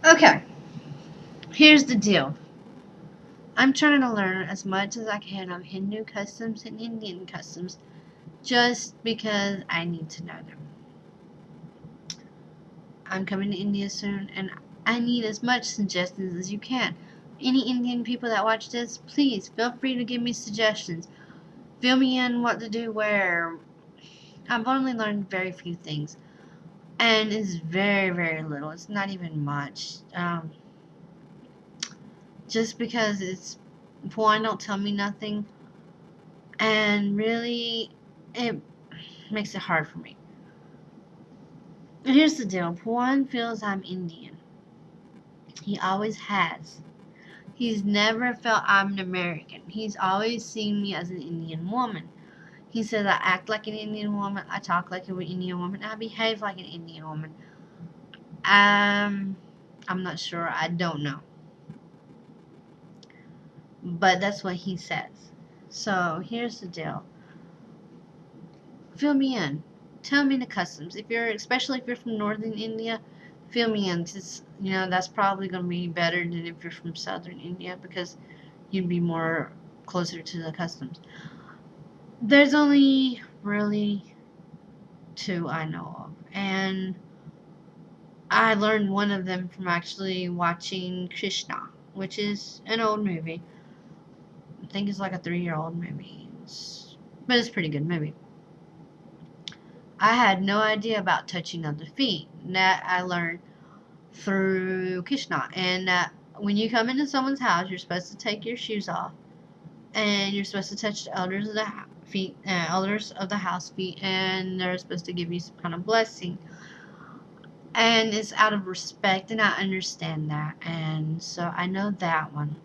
Okay, here's the deal. I'm trying to learn as much as I can of Hindu customs and Indian customs just because I need to know them. I'm coming to India soon and I need as much suggestions as you can. Any Indian people that watch this, please feel free to give me suggestions. Fill me in what to do where. I've only learned very few things. And it's very, very little. It's not even much. Just because it's, one, don't tell me nothing. And really, it makes it hard for me. Here's the deal. Juan feels I'm Indian. He always has. He's never felt I'm an American. He's always seen me as an Indian woman. He says I act like an Indian woman, I talk like an Indian woman, I behave like an Indian woman. I'm not sure. I don't know. But that's what he says. So here's the deal. Fill me in. Tell me the customs. Especially if you're from northern India, fill me in. Cause, that's probably going to be better than if you're from southern India because you'd be more closer to the customs. There's only really two I know of. And I learned one of them from actually watching Krishna, which is an old movie. I think it's like a 3-year-old movie. But it's a pretty good movie. I had no idea about touching of the feet. That I learned through Krishna. And when you come into someone's house, you're supposed to take your shoes off, and you're supposed to touch the elders of the elders of the house feet, and they're supposed to give you some kind of blessing. And it's out of respect, and I understand that, and so I know that one.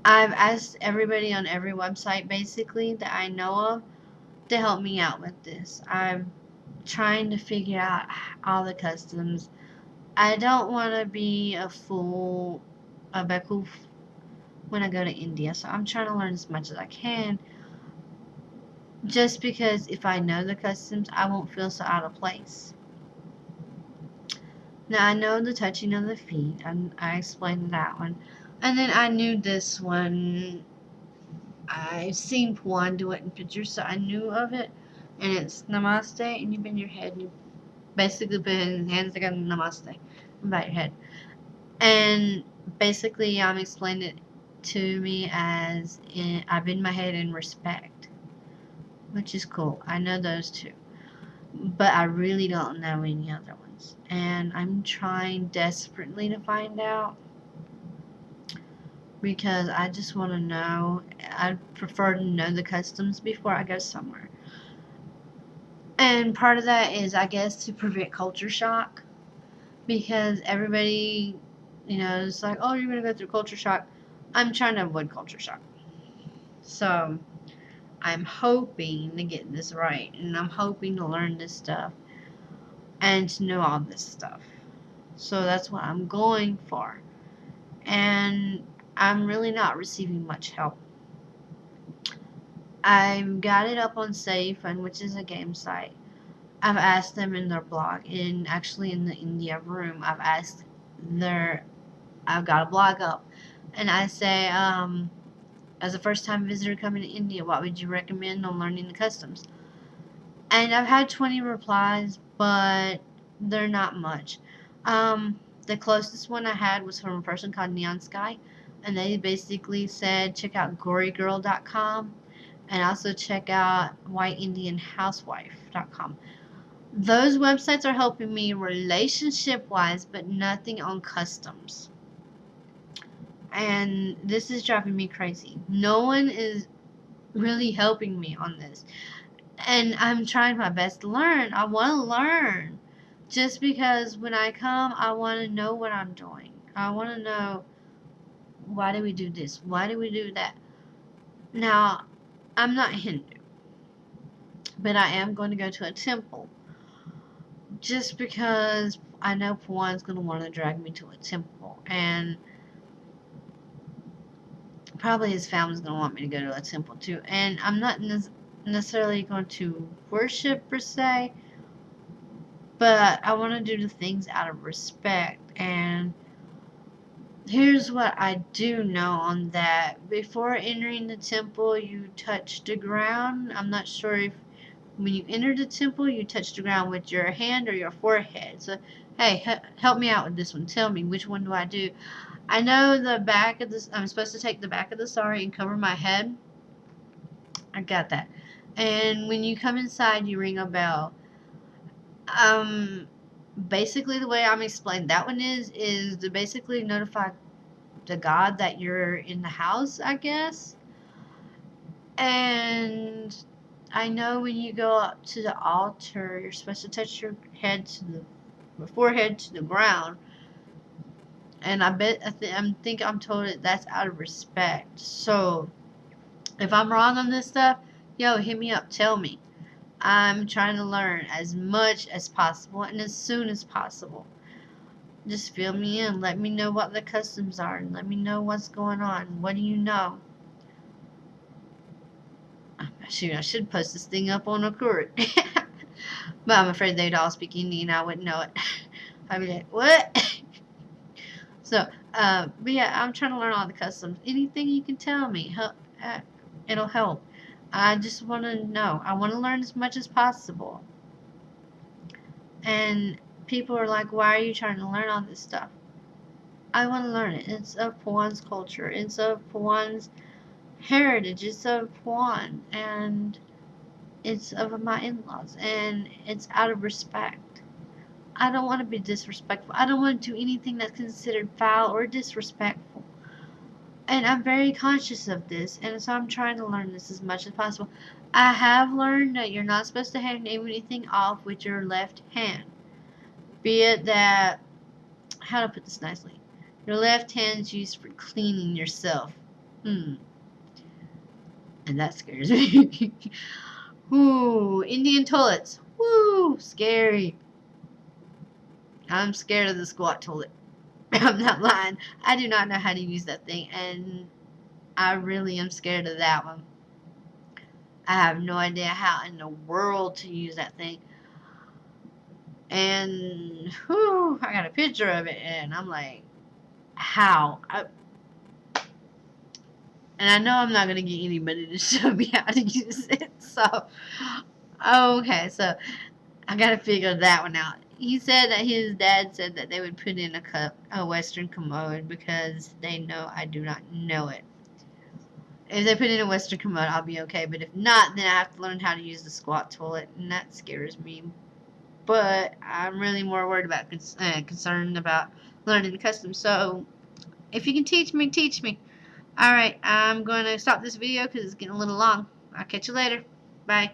I've asked everybody on every website basically that I know of to help me out with this. I'm trying to figure out all the customs. I don't want to be a fool, a bekoof, when I go to India, so I'm trying to learn as much as I can. Just because if I know the customs, I won't feel so out of place. Now I know the touching of the feet, and I explained that one. And then I knew this one. I've seen Puan do it in pictures, so I knew of it. And it's Namaste, and you bend your head, and you basically put your hands together, Namaste, about your head. And basically, explained it to me as I bend my head in respect, which is cool. I know those two, but I really don't know any other ones, and I'm trying desperately to find out because I just want to know. I'd prefer to know the customs before I go somewhere. And part of that is, I guess, to prevent culture shock because everybody, is like, oh, you're going to go through culture shock. I'm trying to avoid culture shock. So I'm hoping to get this right, and I'm hoping to learn this stuff and to know all this stuff. So that's what I'm going for. And I'm really not receiving much help. I've got it up on SafeFund, which is a game site. I've asked them in their blog, and actually in the India room, I've got a blog up, and I say, as a first-time visitor coming to India, what would you recommend on learning the customs? And I've had 20 replies, but they're not much. The closest one I had was from a person called Neon Sky, and they basically said check out gorygirl.com and also check out whiteindianhousewife.com. Those websites are helping me relationship-wise, but nothing on customs. And this is driving me crazy. No one is really helping me on this. And I'm trying my best to learn. I want to learn. Just because when I come, I want to know what I'm doing. I want to know, why do we do this? Why do we do that? Now, I'm not Hindu, but I am going to go to a temple. Just because I know Pawan's going to want to drag me to a temple. And probably his family's going to want me to go to a temple too. And I'm not necessarily going to worship per se, But I want to do the things out of respect. And here's what I do know on that. Before entering the temple, you touch the ground. I'm not sure if when you enter the temple, you touch the ground with your hand or your forehead. So, hey, help me out with this one. Tell me, which one do I do? I know the back of this, I'm supposed to take the back of the sari and cover my head. I got that. And when you come inside, you ring a bell. Um, Basically, the way I'm explaining that one is to basically notify the God that you're in the house, I guess. And I know when you go up to the altar, you're supposed to touch your head to the forehead to the ground. And I bet I'm told that that's out of respect. So if I'm wrong on this stuff, yo, hit me up, tell me. I'm trying to learn as much as possible and as soon as possible. Just fill me in. Let me know what the customs are and let me know what's going on. What do you know? Shoot, I should post this thing up on a court. But I'm afraid they'd all speak Indian. I wouldn't know it. I'd be like, what? So, but yeah, I'm trying to learn all the customs. Anything you can tell me, it'll help. I just want to know. I want to learn as much as possible. And people are like, why are you trying to learn all this stuff? I want to learn it. It's of Puan's culture. It's of Puan's heritage. It's of Puan. And it's of my in-laws. And it's out of respect. I don't want to be disrespectful. I don't want to do anything that's considered foul or disrespectful. And I'm very conscious of this. And so I'm trying to learn this as much as possible. I have learned that you're not supposed to hand anything off with your left hand. Be it that, how to put this nicely, your left hand is used for cleaning yourself. And that scares me. Ooh, Indian toilets. Woo, scary. I'm scared of the squat toilet. I'm not lying. I do not know how to use that thing, and I really am scared of that one. I have no idea how in the world to use that thing. And whew, I got a picture of it, and I'm like, how? And I know I'm not going to get anybody to show me how to use it. So, okay, so I got to figure that one out. He said that his dad said that they would put in a Western commode because they know I do not know it. If they put in a Western commode, I'll be okay. But if not, then I have to learn how to use the squat toilet, and that scares me. But I'm really more worried about concerned about learning the customs. So if you can teach me, teach me. Alright, I'm going to stop this video because it's getting a little long. I'll catch you later. Bye.